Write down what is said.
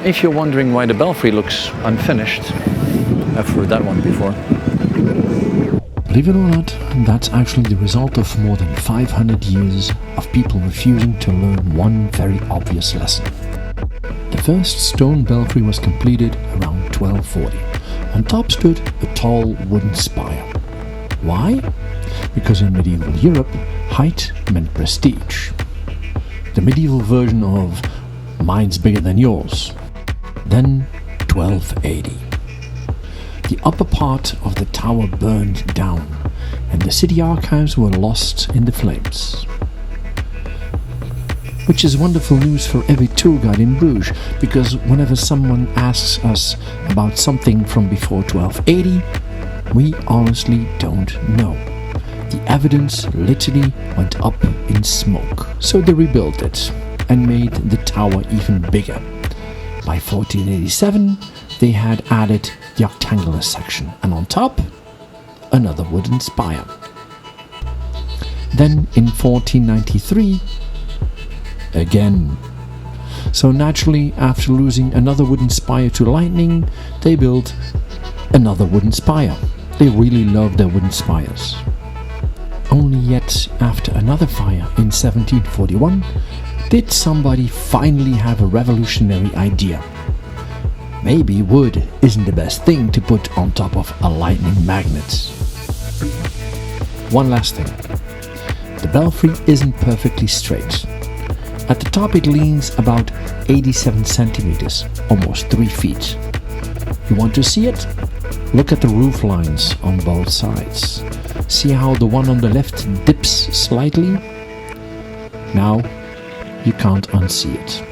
If you're wondering why the Belfry looks unfinished, I've heard that one before. Believe it or not, that's actually the result of more than 500 years of people refusing to learn one very obvious lesson. The first stone belfry was completed around 1240. On top stood a tall wooden spire. Why? Because in medieval Europe, height meant prestige. The medieval version of mine's bigger than yours. Then 1280. The upper part of the tower burned down and the city archives were lost in the flames. Which is wonderful news for every tour guide in Bruges, because whenever someone asks us about something from before 1280, we honestly don't know. The evidence literally went up in smoke. So they rebuilt it and made the tower even bigger. By 1487, they had added the octangular section, and on top, another wooden spire. Then in 1493, again. So naturally, after losing another wooden spire to lightning, they built another wooden spire. They really love their wooden spires. Only yet after another fire in 1741, did somebody finally have a revolutionary idea. Maybe wood isn't the best thing to put on top of a lightning magnet. One last thing. The belfry isn't perfectly straight. At the top it leans about 87 centimeters, almost 3 feet. You want to see it? Look at the roof lines on both sides. See how the one on the left dips slightly? Now you can't unsee it.